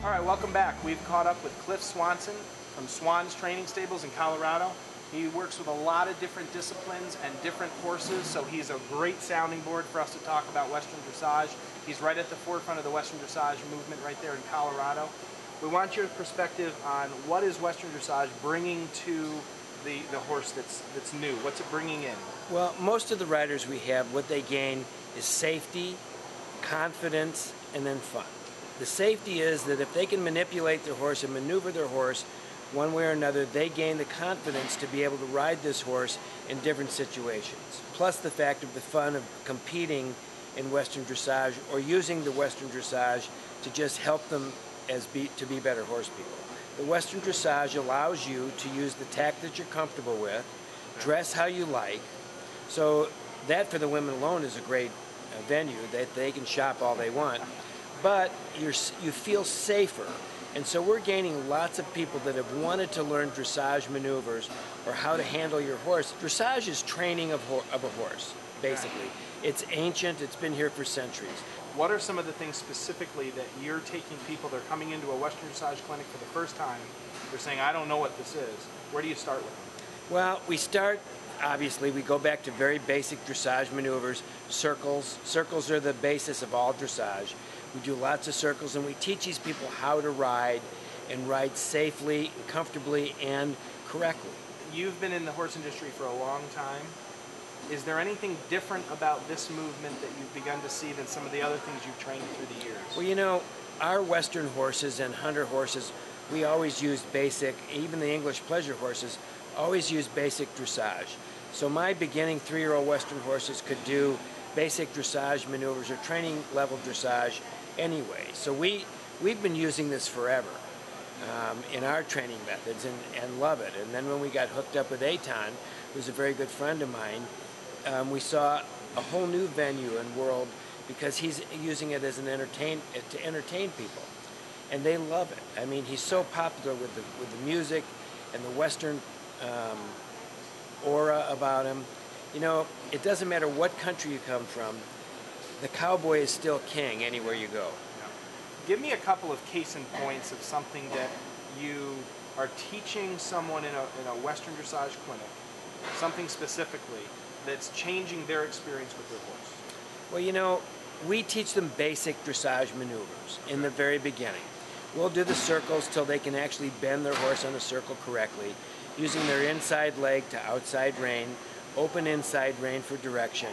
All right, welcome back. We've caught up with Cliff Swanson from Swan's Training Stables in Colorado. He works with a lot of different disciplines and different horses, so he's a great sounding board for us to talk about Western Dressage. He's right at the forefront of the Western Dressage movement right there in Colorado. We want your perspective on what is Western Dressage bringing to the horse that's new? What's it bringing in? Well, most of the riders we have, what they gain is safety, confidence, and then fun. The safety is that if they can manipulate their horse and maneuver their horse one way or another, they gain the confidence to be able to ride this horse in different situations. Plus the fact of the fun of competing in Western Dressage or using the Western Dressage to just help them to be better horse people. The Western Dressage allows you to use the tack that you're comfortable with, dress how you like. So that for the women alone is a great venue that they can shop all they want. But you feel safer. And so we're gaining lots of people that have wanted to learn dressage maneuvers or how to handle your horse. Dressage is training of a horse, basically. It's ancient, it's been here for centuries. What are some of the things specifically that you're taking people, they're coming into a Western Dressage clinic for the first time, they're saying, I don't know what this is. Where do you start with them? Well, we start, obviously, we go back to very basic dressage maneuvers, circles. Circles are the basis of all dressage. We do lots of circles, and we teach these people how to ride and ride safely, comfortably, and correctly. You've been in the horse industry for a long time. Is there anything different about this movement that you've begun to see than some of the other things you've trained through the years? Well, you know, our Western horses and hunter horses, we always used basic, even the English pleasure horses, always used basic dressage. So my beginning 3-year-old Western horses could do basic dressage maneuvers or training level dressage anyway. So we've been using this forever in our training methods and love it. And then when we got hooked up with Aton, who's a very good friend of mine, we saw a whole new venue and world because he's using it as to entertain people, and they love it. I mean, he's so popular with the music and the Western aura about him. You know, it doesn't matter what country you come from, the cowboy is still king anywhere you go. Yeah. Give me a couple of case in points of something that you are teaching someone in a Western Dressage clinic, something specifically that's changing their experience with their horse. Well, you know, we teach them basic dressage maneuvers in the very beginning. We'll do the circles till they can actually bend their horse on a circle correctly, using their inside leg to outside rein, open inside rein for direction,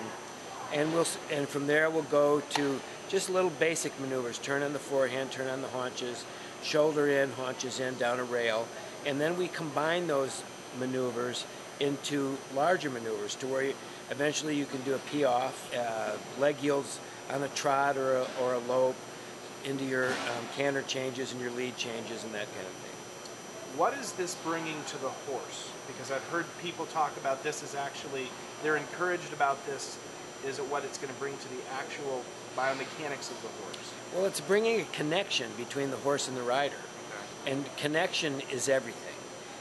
and from there we'll go to just little basic maneuvers, turn on the forehand, turn on the haunches, shoulder in, haunches in, down a rail, and then we combine those maneuvers into larger maneuvers to where eventually you can do a pee-off, leg yields on a trot or a lope, into your canter changes and your lead changes and that kind of thing. What is this bringing to the horse? Because I've heard people talk about this as actually, they're encouraged about this, is it what it's going to bring to the actual biomechanics of the horse? Well, it's bringing a connection between the horse and the rider. Okay. And connection is everything.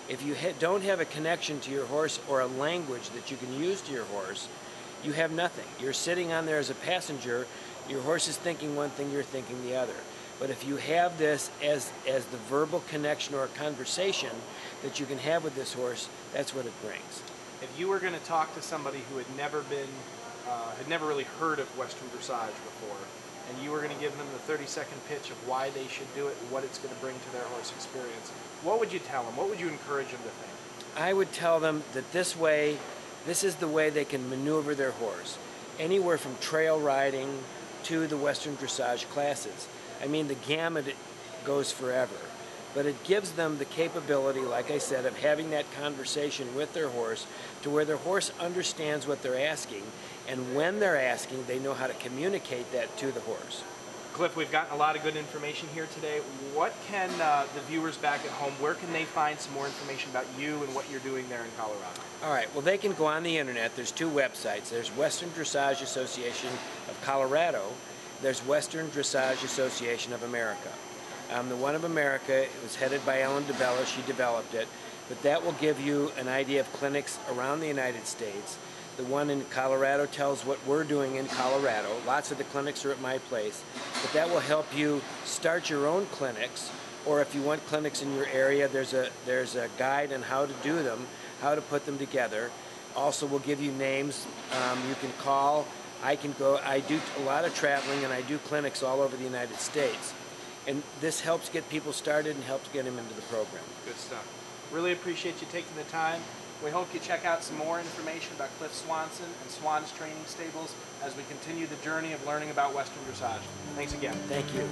If you don't have a connection to your horse or a language that you can use to your horse, you have nothing. You're sitting on there as a passenger, your horse is thinking one thing, you're thinking the other. But if you have this as the verbal connection or a conversation that you can have with this horse, that's what it brings. If you were going to talk to somebody who had never really heard of Western Dressage before, and you were going to give them the 30-second pitch of why they should do it and what it's going to bring to their horse experience, what would you tell them? What would you encourage them to think? I would tell them that this is the way they can maneuver their horse. Anywhere from trail riding to the Western Dressage classes. I mean, the gamut goes forever. But it gives them the capability, like I said, of having that conversation with their horse to where their horse understands what they're asking, and when they're asking, they know how to communicate that to the horse. Cliff, we've gotten a lot of good information here today. What can the viewers back at home, where can they find some more information about you and what you're doing there in Colorado? All right, well, they can go on the internet. There's 2 websites. There's Western Dressage Association of Colorado. There's Western Dressage Association of America. The one of America, it was headed by Ellen DeBella. She developed it. But that will give you an idea of clinics around the United States. The one in Colorado tells what we're doing in Colorado. Lots of the clinics are at my place. But that will help you start your own clinics, or if you want clinics in your area, there's a guide on how to do them, how to put them together. Also, we'll give you names you can call. I can go. I do a lot of traveling, and I do clinics all over the United States. And this helps get people started and helps get them into the program. Good stuff. Really appreciate you taking the time. We hope you check out some more information about Cliff Swanson and Swan's Training Stables as we continue the journey of learning about Western dressage. Thanks again. Thank you.